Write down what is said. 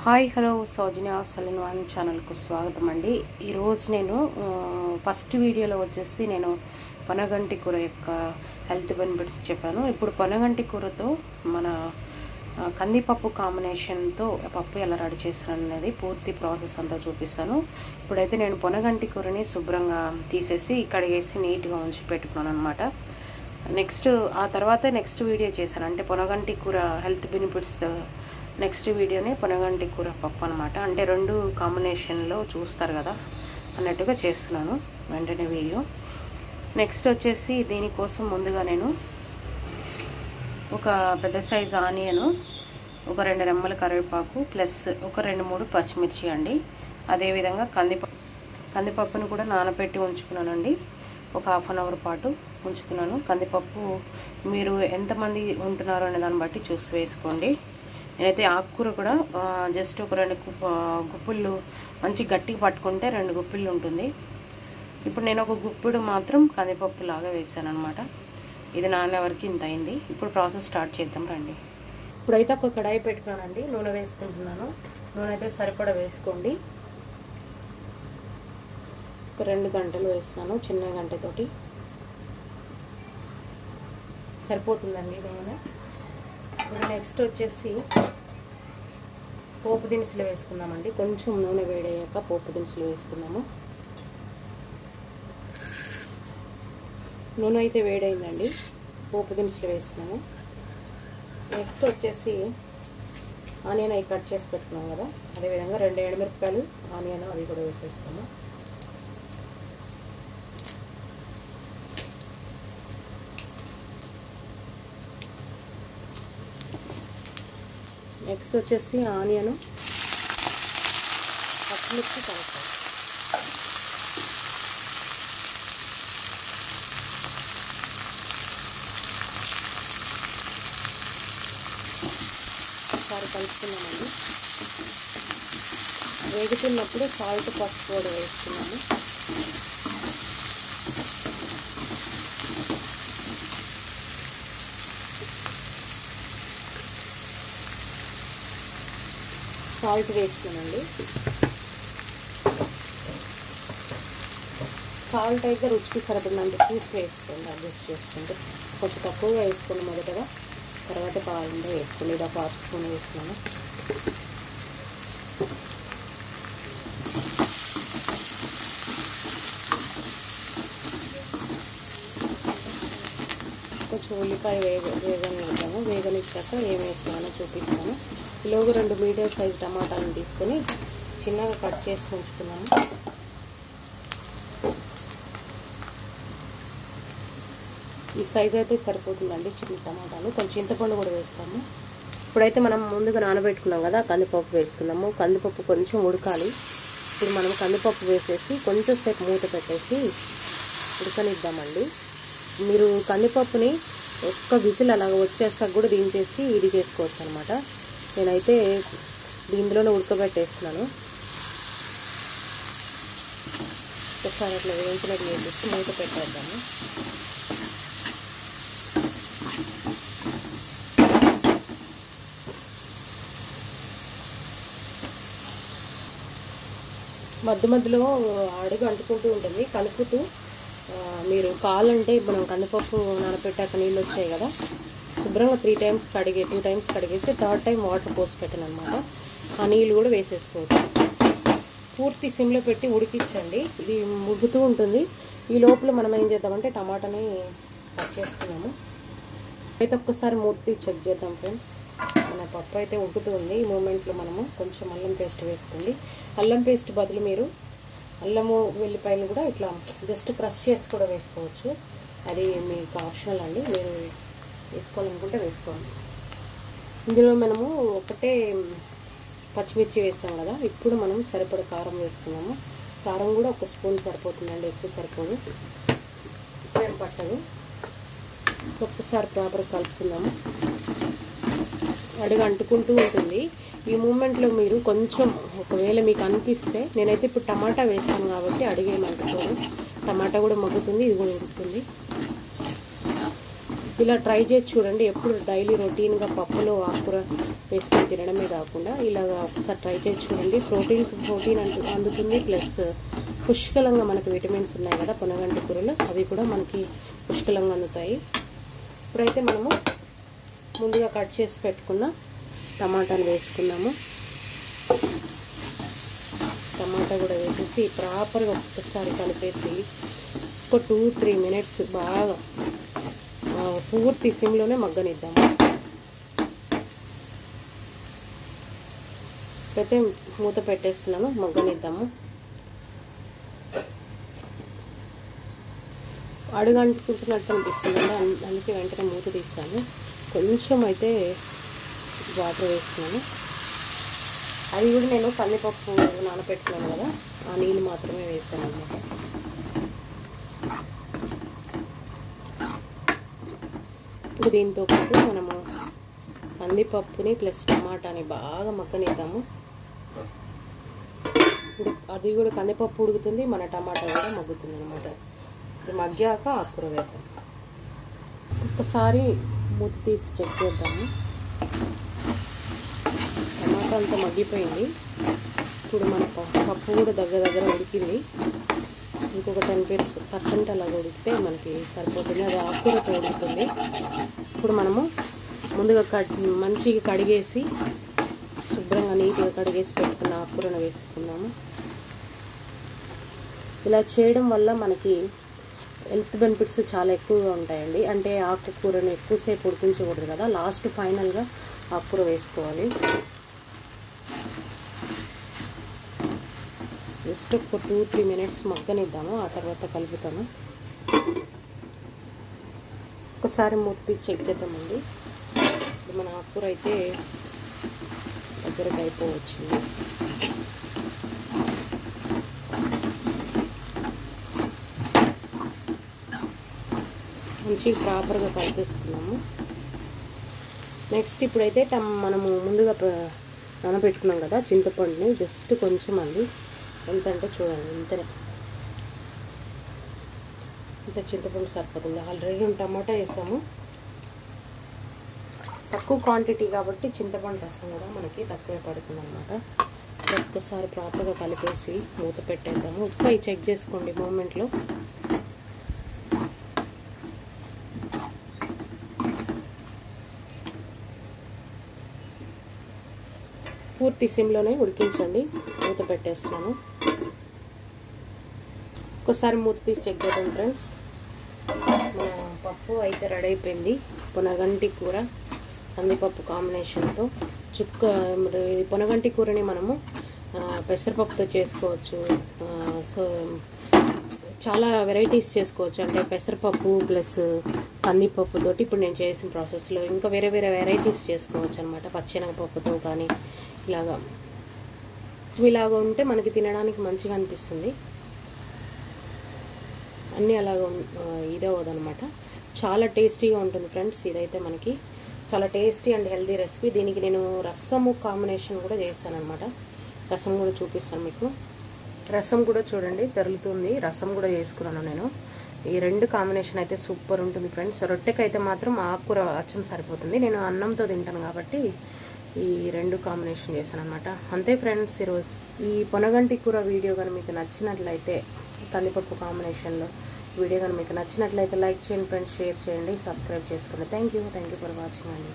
Hi hello సౌజన్య సలీన్ one ఛానల్కు స్వాగతం అండి. ఈరోజు నేను ఫస్ట్ వీడియోలో వచ్చేసి నేను పొనగంటి కూర యొక్క హెల్త్ బెనిఫిట్స్ చెప్పాను. ఇప్పుడు పొనగంటి కూరతో మన కందిపప్పు కాంబినేషన్తో పప్పు ఎలా రెడీ చేస్తాను అనేది పూర్తి ప్రాసెస్ అంతా చూపిస్తాను. ఇప్పుడైతే నేను పొనగంటి కూరని శుభ్రంగా తీసేసి కడిగేసి నీట్గా ఉంచి పెట్టుకున్నాను అనమాట. ఆ తర్వాత నెక్స్ట్ వీడియో చేశాను, అంటే పొనగంటి కూర హెల్త్ బెనిఫిట్స్ నెక్స్ట్ వీడియోని పొనగంటి కూర పప్పు అనమాట. అంటే రెండు కాంబినేషన్లో చూస్తారు కదా అన్నట్టుగా చేస్తున్నాను వెంటనే వీడియో. నెక్స్ట్ వచ్చేసి దీనికోసం ముందుగా నేను ఒక పెద్ద సైజు ఆనియను, ఒక 2 రెమ్మల కరివేపాకు, ప్లస్ ఒక 2-3 పచ్చిమిర్చి అండి. అదేవిధంగా కందిపప్పును కూడా నానబెట్టి ఉంచుకున్నానండి. ఒక హాఫ్ అన్ అవర్ పాటు ఉంచుకున్నాను. కందిపప్పు మీరు ఎంతమంది ఉంటున్నారో అనే దాన్ని బట్టి చూసి వేసుకోండి. నేనైతే ఆకుకూర కూడా జస్ట్ ఒక 2 గుప్పిళ్ళు మంచి గట్టిగా పట్టుకుంటే 2 గుప్పిళ్ళు ఉంటుంది. ఇప్పుడు నేను ఒక గుప్పిడు మాత్రం కందిపప్పు లాగా వేసాను అనమాట. ఇది నానవరకు ఇంత అయింది. ఇప్పుడు ప్రాసెస్ స్టార్ట్ చేద్దాం రండి. ఇప్పుడైతే ఒక కడాయి పెట్టుకున్నానండి. నూనె వేసుకుంటున్నాను. నూనె అయితే సరిపడా వేసుకోండి. ఒక 2 గంటలు వేస్తున్నాను, చిన్న గంటతోటి సరిపోతుందండి నూనె. ఇప్పుడు నెక్స్ట్ వచ్చేసి పోపు దినుసులు వేసుకుందామండి. కొంచెం నూనె వేడయ్యాక పోపు దినుసులు వేసుకుందాము. నూనె అయితే వేడైందండి, పోపు దినుసులు వేస్తున్నాము. నెక్స్ట్ వచ్చేసి ఆనియన్ అవి కట్ చేసి పెట్టుకున్నాం కదా, అదేవిధంగా 2 ఎండుమిరపకాయలు, ఆనియన్ అవి కూడా వేసేస్తాము. నెక్స్ట్ వచ్చేసి ఆనియను, పచ్చిమిర్చి కలుపుతాం. ఒకసారి కలుపుకున్నామండి. వేగుతున్నప్పుడు సాల్ట్, పసుపు కూడా వేస్తున్నాము. సాల్ట్ వేసుకున్నానండి. సాల్ట్ అయితే రుచికి సరిపడినంత చూసి వేసుకోండి, అడ్జస్ట్ చేసుకుంటే. కొంచెం తక్కువగా వేసుకోండి మొదటగా, తర్వాత కావాలంటే వేసుకోండి. ఇది ఒక 1/2 స్పూన్ వేస్తున్నాను. కొంచెం ఉల్లిపాయ వేగనిద్దాము. వేగనిచ్చాక ఏం వేస్తానో చూపిస్తాను. ఈలోగా 2 మీడియం సైజు టమాటాలను తీసుకొని చిన్నగా కట్ చేసి ఉంచుకున్నాను. ఈ సైజు అయితే సరిపోతుందండి చిన్న టమాటాలు. కొంచెం చింతపండు కూడా వేస్తాము. ఇప్పుడైతే మనం ముందుగా నానబెట్టుకున్నాం కదా, కందిపప్పు వేసుకున్నాము. కందిపప్పు కొంచెం ఉడకాలి. ఇప్పుడు మనం కందిపప్పు వేసేసి కొంచెం సేపు మూత పెట్టేసి ఉడకనిద్దామండి. మీరు కందిపప్పుని ఒక్క విజిల్ అలాగ వచ్చేసాక కూడా దించేసి ఇది చేసుకోవచ్చు అనమాట. నేనైతే దీంట్లోనే ఉడకబెట్టేస్తున్నాను. ఒకసారి అట్లా వేయించినట్టు వేసేసి మూత పెట్టేద్దాము. మధ్య మధ్యలో అడుగు అంటుకుంటూ ఉంటుంది, కలుపుతూ మీరు కావాలంటే మనం కందిపప్పు నానబెట్టాక నీళ్ళు వచ్చాయి కదా, శుభ్రంగా 2 టైమ్స్ కడిగేసి 3rd టైం వాటర్ పోసి పెట్టాను అనమాట. ఆ నీళ్ళు కూడా వేసేసుకోవచ్చు. పూర్తి సిమ్లో పెట్టి ఉడికించండి. ఇది ముగ్గుతూ ఉంటుంది. ఈ లోపల మనం ఏం చేద్దామంటే టమాటాని కట్ చేసుకున్నాము. అయితే ఒక్కసారి మూర్తి చెక్ చేద్దాం ఫ్రెండ్స్. మన పప్పు అయితే ఉడుకుతుంది. ఈ మూమెంట్లో మనము కొంచెం అల్లం పేస్ట్ వేసుకోండి. అల్లం పేస్ట్ బదులు మీరు అల్లము వెల్లిపాయలు కూడా ఇట్లా జస్ట్ క్రష్ చేసి కూడా వేసుకోవచ్చు. అది మీకు ఆప్షనల్ అండి, మీరు వేసుకోవాలనుకుంటే వేసుకోండి. ఇందులో మనము ఒకటే పచ్చిమిర్చి వేసాం కదా, ఇప్పుడు మనం సరిపడ కారం వేసుకున్నాము. కారం కూడా 1 స్పూన్ సరిపోతుందండి, ఎక్కువ సరిపోదు, ఏం పట్టదు. ఒక్కసారి ప్రాపర్ కలుపుతున్నాము. అడుగు అంటుకుంటూ ఉంటుంది. ఈ మూమెంట్లో మీరు కొంచెం ఒకవేళ మీకు అనిపిస్తే, నేనైతే ఇప్పుడు టమాటా వేస్తాను కాబట్టి అడుగేమంటుకోను. టమాటా కూడా మగ్గుతుంది, ఇది కూడా ఉడుకుతుంది. ఇలా ట్రై చేసి చూడండి. ఎప్పుడు డైలీ రొటీన్గా పప్పులో ఆకుకూర వేసుకొని తినడమే కాకుండా ఇలాగ ఒకసారి ట్రై చేసి చూడండి. ప్రోటీన్ అందుతుంది, ప్లస్ పుష్కలంగా మనకి విటమిన్స్ ఉన్నాయి కదా పొనగంటి కూరలో, అవి కూడా మనకి పుష్కలంగా అందుతాయి. ఇప్పుడైతే మనము ముందుగా కట్ చేసి పెట్టుకున్న టమాటాలు వేసుకున్నాము. టమాటా కూడా వేసేసి ప్రాపర్గా ఒక్కసారి కలిపేసి ఒక 2-3 మినిట్స్ బాగా పూర్తి సిమ్లోనే మగ్గనిద్దాము. అయితే మూత పెట్టేస్తున్నాను, మగ్గనిద్దాము. అడుగంటుకుంటున్నట్టు అనిపిస్తుందండి, అందుకే వెంటనే మూత తీస్తాను. కొంచెం అయితే వాటర్ వేస్తున్నాను. అది కూడా నేను కందిపప్పు నానబెట్టుకున్నాను కదా, ఆ నీళ్ళు మాత్రమే వేసాను అన్నమాట. ఇప్పుడు దీంతో పాటు మనము కందిపప్పుని ప్లస్ టమాటాని బాగా మగ్గనిద్దాము. అది కూడా కందిపప్పు ఉడుకుతుంది, మన టమాటా కూడా మగ్గుతుంది అనమాట. ఇది మగ్గాక ఆకుకూర వేద్దాం. ఒక్కసారి మూత తీసి చెక్ చేద్దాము. టమాటా అంతా మగ్గిపోయింది. ఇప్పుడు మన పప్పు కూడా దగ్గర ఉడికింది. ఇంకొక 10% అలా ఉడికితే మనకి సరిపోతుంది. అది ఆకుకూరతో ఉడుకుతుంది. ఇప్పుడు మనము ముందుగా మంచిగా కడిగేసి శుభ్రంగా నీట్గా కడిగేసి పెట్టుకున్న ఆకుకూరను వేసుకున్నాము. ఇలా చేయడం వల్ల మనకి హెల్త్ బెనిఫిట్స్ చాలా ఎక్కువగా ఉంటాయండి. అంటే ఆకుకూరను ఎక్కువసేపు ఉడికించకూడదు కదా, లాస్ట్ ఫైనల్గా ఆకుకూర వేసుకోవాలి. జస్ట్ ఒక 2-3 మినిట్స్ మగ్గనిద్దాము, ఆ తర్వాత కలుపుతాము. ఒకసారి మూత తీసి చెక్ చేద్దామండి. మన ఆకుకూర అయితే దగ్గరకు అయిపోవచ్చింది. మంచిగా ప్రాపర్గా కలిపేసుకున్నాము. నెక్స్ట్ ఇప్పుడైతే మనము ముందుగా నానబెట్టుకున్నాం కదా చింతపండుని, జస్ట్ కొంచెం అండి, ఎంత అంటే చూడండి ఇంతనే, ఇంత చింతపండు సరిపోతుంది. ఆల్రెడీ టమాటా వేసాము, తక్కువ క్వాంటిటీ కాబట్టి చింతపండు రసం కూడా మనకి తక్కువే పడుతుంది అనమాట. ఒక్కసారి ప్రాపర్గా కలిపేసి మూత పెట్టేద్దాము. ఉప్పు అవి చెక్ చేసుకోండి మూమెంట్లో. పూర్తి సిమ్లోనే ఉడికించండి. మూత పెట్టేస్తున్నాను. ఒకసారి మూత తీసి చెక్ చేద్దాం ఫ్రెండ్స్. మన పప్పు అయితే రెడీ అయిపోయింది. పొనగంటి కూర కందిపప్పు కాంబినేషన్తో పొనగంటి కూరని మనము పెసరపప్పుతో చేసుకోవచ్చు. సో చాలా వెరైటీస్ చేసుకోవచ్చు. అంటే పెసరపప్పు ప్లస్ కందిపప్పుతోటి ఇప్పుడు నేను చేసిన ప్రాసెస్లో ఇంకా వేరే వెరైటీస్ చేసుకోవచ్చు అనమాట. పచ్చెనగపప్పుతో కానీ ఇలాగా ఉంటే మనకి తినడానికి మంచిగా అనిపిస్తుంది. అన్నీ అలాగ ఇదే అవ్వదనమాట. చాలా టేస్టీగా ఉంటుంది ఫ్రెండ్స్. ఇదైతే మనకి చాలా టేస్టీ అండ్ హెల్దీ రెసిపీ. దీనికి నేను రసము కాంబినేషన్ కూడా చేస్తాను అనమాట. రసం కూడా చూపిస్తాను మీకు. రసం కూడా చూడండి తెరులుతుంది. రసం కూడా చేసుకున్నాను నేను. ఈ రెండు కాంబినేషన్ అయితే సూపర్ ఉంటుంది ఫ్రెండ్స్. రొట్టెకైతే మాత్రం ఆకుకూర అచ్చం సరిపోతుంది. నేను అన్నంతో తింటాను కాబట్టి ఈ రెండు కాంబినేషన్ చేశాను అనమాట. అంతే ఫ్రెండ్స్, ఈరోజు ఈ పొనగంటి కూర వీడియో కానీ మీకు నచ్చినట్లయితే, కందిపప్పు కాంబినేషన్లో వీడియో కానీ మీకు నచ్చినట్లయితే లైక్ చేయండి ఫ్రెండ్స్, షేర్ చేయండి, సబ్స్క్రైబ్ చేసుకోండి. థ్యాంక్ యూ ఫర్ వాచింగ్ అండి.